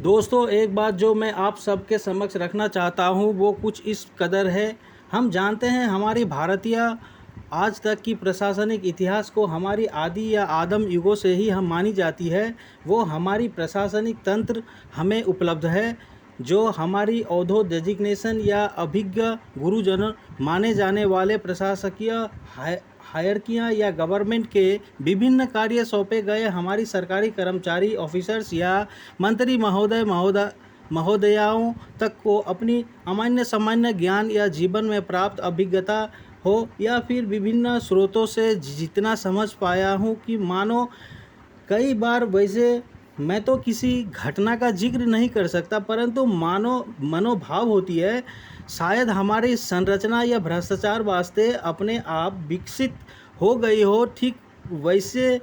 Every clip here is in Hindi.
दोस्तों, एक बात जो मैं आप सबके समक्ष रखना चाहता हूँ वो कुछ इस कदर है। हम जानते हैं हमारी भारतीय आज तक की प्रशासनिक इतिहास को हमारी आदि या आदम युगों से ही हम मानी जाती है। वो हमारी प्रशासनिक तंत्र हमें उपलब्ध है जो हमारी औधो डेजिग्नेशन या अभिज्ञ गुरुजन माने जाने वाले प्रशासकीय हायरकियाँ या गवर्नमेंट के विभिन्न कार्य सौंपे गए हमारी सरकारी कर्मचारी ऑफिसर्स या मंत्री महोदयाओं तक को अपनी अमान्य सामान्य ज्ञान या जीवन में प्राप्त अभिज्ञता हो या फिर विभिन्न स्रोतों से जितना समझ पाया हूँ कि मानो कई बार वैसे मैं तो किसी घटना का जिक्र नहीं कर सकता, परंतु मनोभाव होती है शायद हमारी संरचना या भ्रष्टाचार वास्ते अपने आप विकसित हो गई हो। ठीक वैसे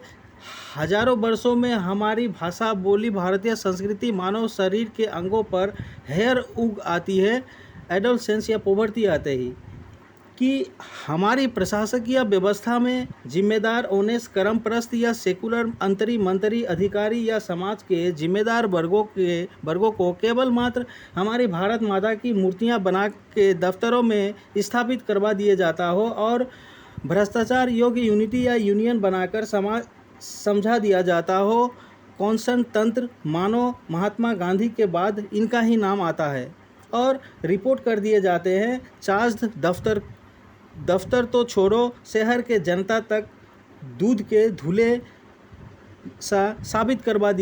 हजारों वर्षों में हमारी भाषा बोली भारतीय संस्कृति मानव शरीर के अंगों पर हेयर उग आती है एडोलसेंस या पुबर्टी आते ही कि हमारी प्रशासकीय व्यवस्था में जिम्मेदार ओनेस कर्मप्रस्त या सेकुलर अंतरी मंत्री अधिकारी या समाज के जिम्मेदार वर्गों को केवल मात्र हमारी भारत माता की मूर्तियां बना के दफ्तरों में स्थापित करवा दिए जाता हो और भ्रष्टाचार योग्य यूनिटी या यूनियन बनाकर समाज समझा दिया जाता हो। कौंसन तंत्र मानो महात्मा गांधी के बाद इनका ही नाम आता है और रिपोर्ट कर दिए जाते हैं। चार्ज दफ्तर तो छोड़ो, शहर के जनता तक दूध के धुले साबित करवा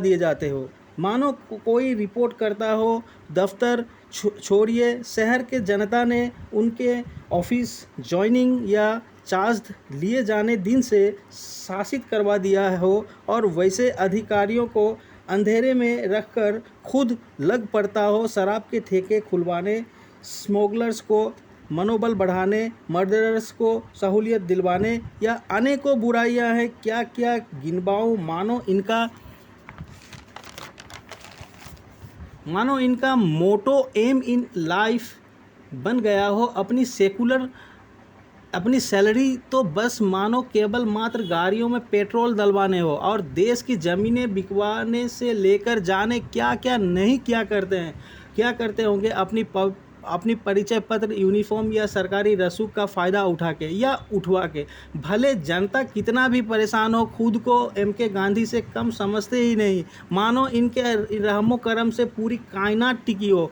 दिए जाते हो। मानो कोई रिपोर्ट करता हो, दफ्तर छोड़िए, शहर के जनता ने उनके ऑफिस ज्वाइनिंग या चार्ज लिए जाने दिन से शासित करवा दिया हो और वैसे अधिकारियों को अंधेरे में रखकर खुद लग पड़ता हो शराब के ठेके खुलवाने, स्मगलर्स को मनोबल बढ़ाने, मर्डरर्स को सहूलियत दिलवाने या अनेकों बुराइयां हैं क्या क्या गिनवाऊं। मानो इनका मोटो एम इन लाइफ बन गया हो। अपनी सैलरी तो बस मानो केवल मात्र गाड़ियों में पेट्रोल डलवाने हो और देश की ज़मीनें बिकवाने से लेकर जाने क्या क्या नहीं क्या करते होंगे अपनी परिचय पत्र, यूनिफॉर्म या सरकारी रसूख का फ़ायदा उठा के या उठवा के। भले जनता कितना भी परेशान हो, खुद को MK गांधी से कम समझते ही नहीं। मानो इनके रहमो करम से पूरी कायनात टिकी हो।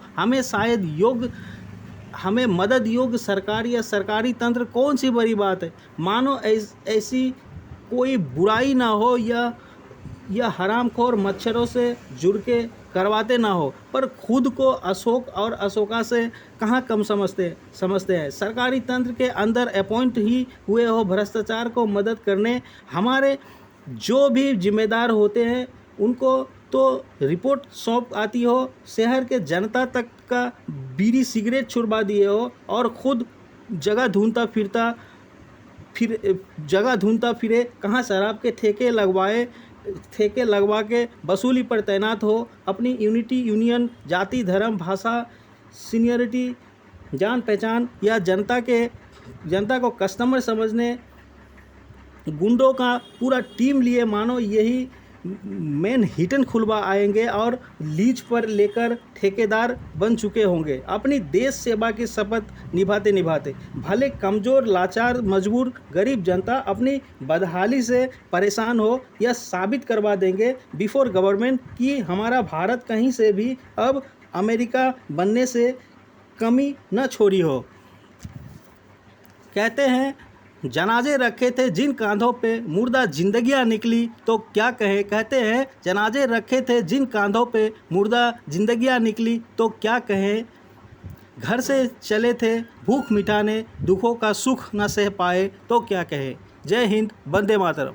हमें मदद योग्य सरकार या सरकारी तंत्र कौन सी बड़ी बात है। मानो ऐसी कोई बुराई ना हो या हरामखोर मच्छरों से जुड़ के करवाते ना हो, पर खुद को अशोक और अशोका से कहाँ कम समझते हैं। सरकारी तंत्र के अंदर अपॉइंट ही हुए हो भ्रष्टाचार को मदद करने। हमारे जो भी जिम्मेदार होते हैं उनको तो रिपोर्ट सौंप आती हो, शहर के जनता तक का बीड़ी सिगरेट छुड़वा दिए हो और खुद जगह ढूंढता फिरे कहाँ शराब के ठेके लगवा के वसूली पर तैनात हो। अपनी यूनिटी, यूनियन, जाति, धर्म, भाषा, सीनियरिटी, जान पहचान या जनता को कस्टमर समझने गुंडों का पूरा टीम लिए मानो यही मैनहट्टन खुलवा आएंगे और लीज पर लेकर ठेकेदार बन चुके होंगे। अपनी देश सेवा की शपथ निभाते भले कमज़ोर, लाचार, मजबूर, गरीब जनता अपनी बदहाली से परेशान हो या साबित करवा देंगे बिफोर गवर्नमेंट कि हमारा भारत कहीं से भी अब अमेरिका बनने से कमी न छोड़ी हो। कहते हैं जनाजे रखे थे जिन कांधों पे मुर्दा जिंदगियां निकली तो क्या कहे। कहते हैं जनाजे रखे थे जिन कांधों पे मुर्दा जिंदगियां निकली तो क्या कहे। घर से चले थे भूख मिटाने, दुखों का सुख न सह पाए तो क्या कहे। जय हिंद, वंदे मातरम।